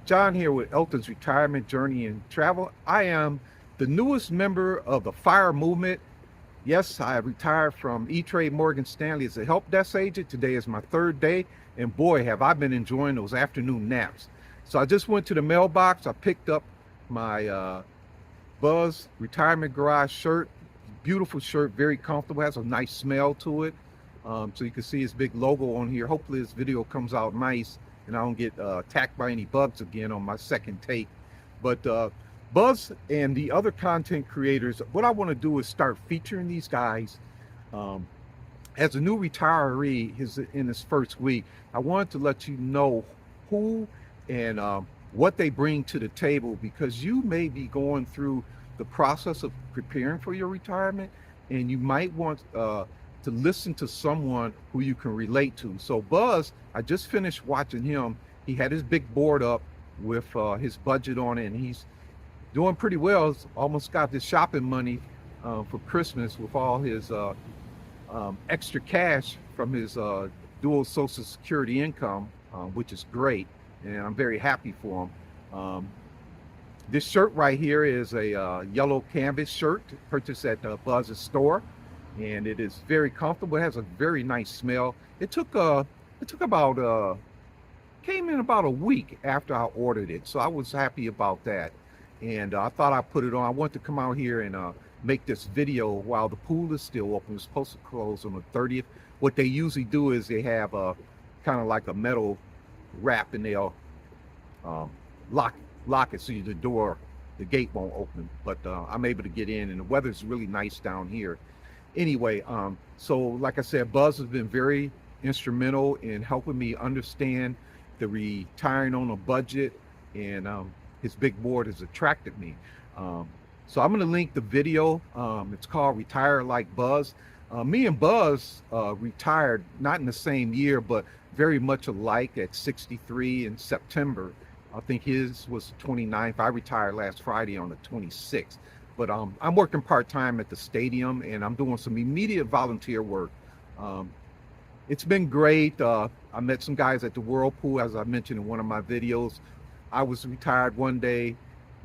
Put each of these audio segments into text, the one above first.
John here with Elton's Retirement Journey and Travel. I am the newest member of the FIRE movement. Yes, I retired from E-Trade Morgan Stanley as a help desk agent. Today is my third day, and boy, have I been enjoying those afternoon naps. So I just went to the mailbox. I picked up my Buzz Retirement Garage shirt. Beautiful shirt, very comfortable, has a nice smell to it. So you can see his big logo on here. Hopefully this video comes out nice and I don't get attacked by any bugs again on my second take. But Buzz and the other content creators, what I want to do is start featuring these guys. As a new retiree in his first week, I wanted to let you know who and what they bring to the table, because you may be going through the process of preparing for your retirement and you might want to listen to someone who you can relate to. So Buzz, I just finished watching him. He had his big board up with his budget on it, and he's doing pretty well. He's almost got his shopping money for Christmas with all his extra cash from his dual Social Security income, which is great, and I'm very happy for him. This shirt right here is a yellow canvas shirt purchased at Buzz's store, and it is very comfortable. It has a very nice smell. It took about came in about a week after I ordered it, so I was happy about that. And I thought I'd put it on. I wanted to come out here and make this video while the pool is still open. It's supposed to close on the 30th. What they usually do is they have kind of like a metal wrap, and they'll lock it so the gate won't open. But I'm able to get in, and the weather's really nice down here. Anyway, so like I said, Buzz has been very instrumental in helping me understand the retiring on a budget, and his big board has attracted me. So I'm going to link the video. It's called Retire Like Buzz. Me and Buzz retired not in the same year, but very much alike at 63 in September. I think his was the 29th. I retired last Friday on the 26th. But I'm working part-time at the stadium, and I'm doing some immediate volunteer work. It's been great. I met some guys at the Whirlpool, as I mentioned in one of my videos. I was retired one day.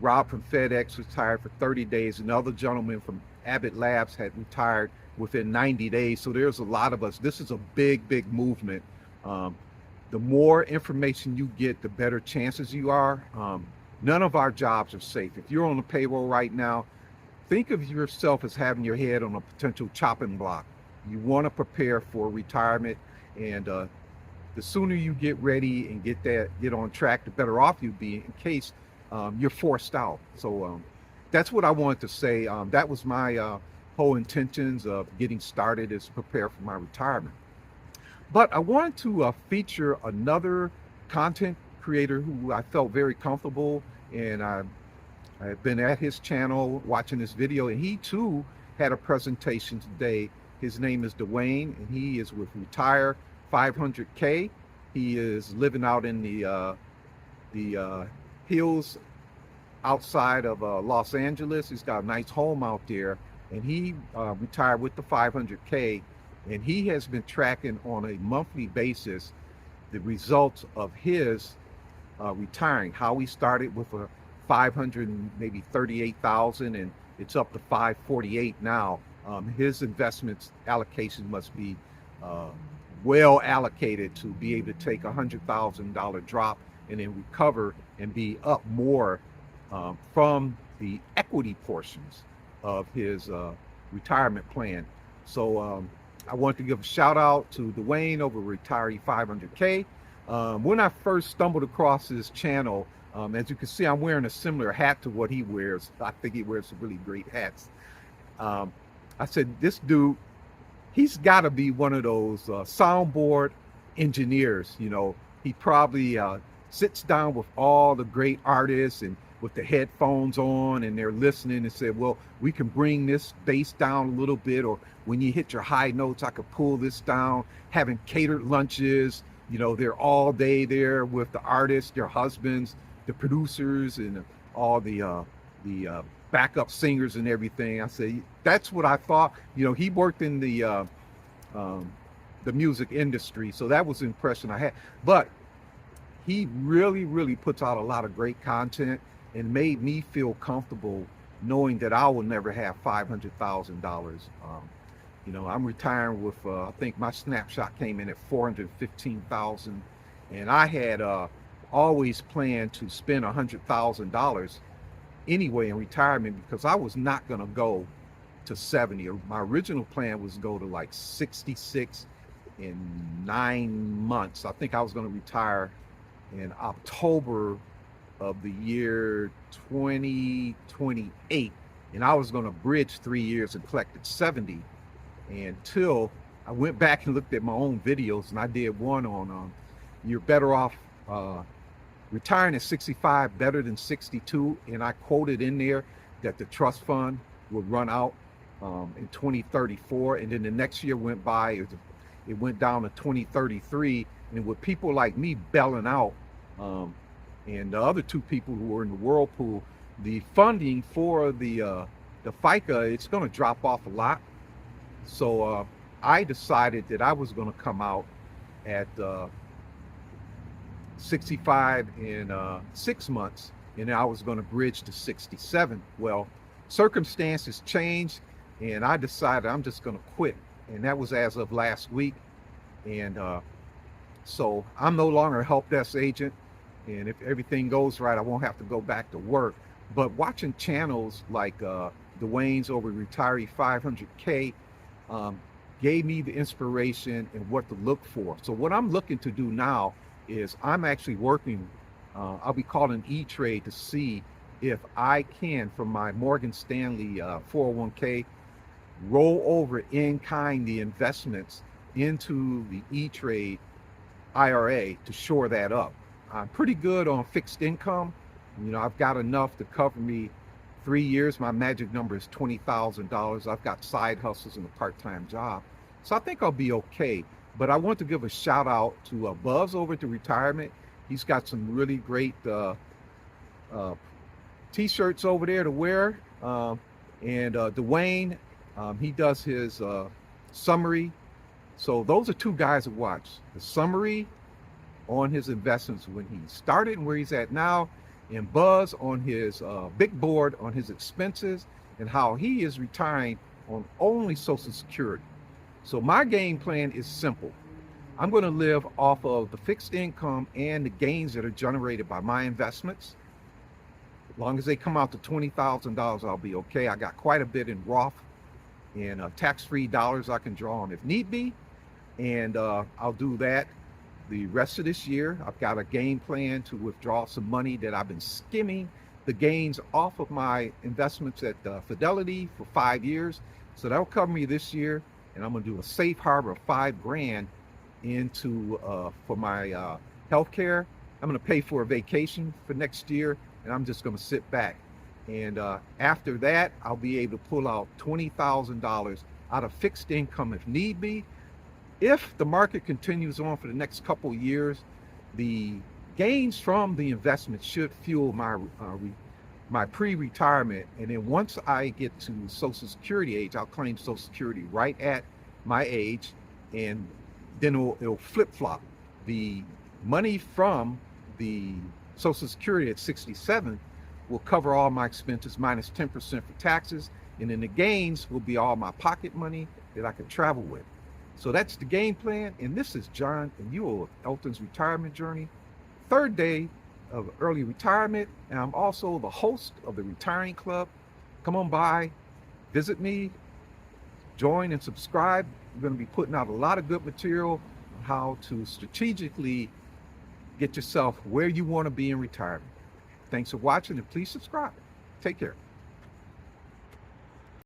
Rob from FedEx retired for 30 days. Another gentleman from Abbott Labs had retired within 90 days. So there's a lot of us. This is a big, big movement. The more information you get, the better chances you are. None of our jobs are safe. If you're on the payroll right now, think of yourself as having your head on a potential chopping block. You want to prepare for retirement, and the sooner you get ready and get on track, the better off you'll be in case you're forced out. So that's what I wanted to say. That was my whole intentions of getting started, is to prepare for my retirement. But I wanted to feature another content creator who I felt very comfortable, and I've been at his channel watching this video, and he too had a presentation today. His name is Duane, and he is with Retirearly500k. He is living out in the hills outside of Los Angeles. He's got a nice home out there, and he retired with the 500k, and he has been tracking on a monthly basis the results of his retiring. How he started with a 500 and maybe 38,000, and it's up to 548 now. His investments allocation must be well allocated to be able to take $100,000 drop and then recover and be up more from the equity portions of his retirement plan. So I want to give a shout out to Duane over Retirearly500k. When I first stumbled across his channel, as you can see, I'm wearing a similar hat to what he wears. I think he wears some really great hats. I said, this dude, he's got to be one of those soundboard engineers. You know, he probably sits down with all the great artists and with the headphones on, and they're listening and say, well, we can bring this bass down a little bit, or when you hit your high notes, I could pull this down. Having catered lunches, you know, they're all day there with the artists, their husbands, the producers, and all the backup singers and everything. I say, that's what I thought. You know, he worked in the music industry, so that was the impression I had. But he really puts out a lot of great content and made me feel comfortable knowing that I will never have $500,000. I'm retiring with, I think my snapshot came in at 415,000, and I had always planned to spend $100,000 anyway in retirement because I was not going to go to 70. My original plan was to go to like 66 in 9 months. I think I was going to retire in October of the year 2028, and I was going to bridge 3 years and collected 70 until I went back and looked at my own videos, and I did one on you're better off retiring at 65 better than 62, and I quoted in there that the trust fund would run out in 2034, and then the next year went by, it went down to 2033, and with people like me bailing out and the other two people who were in the whirlpool, the funding for the FICA, it's going to drop off a lot. So I decided that I was going to come out at 65 in 6 months, and I was going to bridge to 67. Well, circumstances changed, and I decided I'm just going to quit, and that was as of last week. And so I'm no longer a help desk agent, and if everything goes right, I won't have to go back to work. But watching channels like Duane's over Retirearly500k gave me the inspiration and what to look for. So what I'm looking to do now is I'm actually working, I'll be calling E-Trade to see if I can, from my Morgan Stanley 401k, roll over in kind the investments into the E-Trade IRA to shore that up. I'm pretty good on fixed income. I've got enough to cover me 3 years. My magic number is $20,000. I've got side hustles and a part-time job. So I think I'll be okay. But I want to give a shout out to Buzz over to Retirement. He's got some really great t-shirts over there to wear. And Duane, he does his summary. So those are two guys to watch. The summary on his investments when he started and where he's at now, and Buzz on his big board on his expenses and how he is retiring on only Social Security. So my game plan is simple. I'm going to live off of the fixed income and the gains that are generated by my investments. As long as they come out to $20,000, I'll be okay. I got quite a bit in Roth and tax-free dollars I can draw on if need be. And I'll do that the rest of this year. I've got a game plan to withdraw some money that I've been skimming the gains off of my investments at Fidelity for 5 years. So that'll cover me this year. And I'm going to do a safe harbor of $5,000 into for my healthcare. I'm going to pay for a vacation for next year, and I'm just going to sit back. And after that, I'll be able to pull out $20,000 out of fixed income if need be. If the market continues on for the next couple of years, the gains from the investment should fuel my pre-retirement. And then once I get to Social Security age, I'll claim Social Security right at my age, and then it'll flip-flop. The money from the Social Security at 67 will cover all my expenses minus 10% for taxes, and then the gains will be all my pocket money that I can travel with. So that's the game plan, and this is John, and you are with Elton's Retirement Journey, 3rd day of early retirement, and I'm also the host of the Retiring Club. Come on by, visit me, join and subscribe. I'm going to be putting out a lot of good material on how to strategically get yourself where you want to be in retirement. Thanks for watching, and please subscribe. Take care.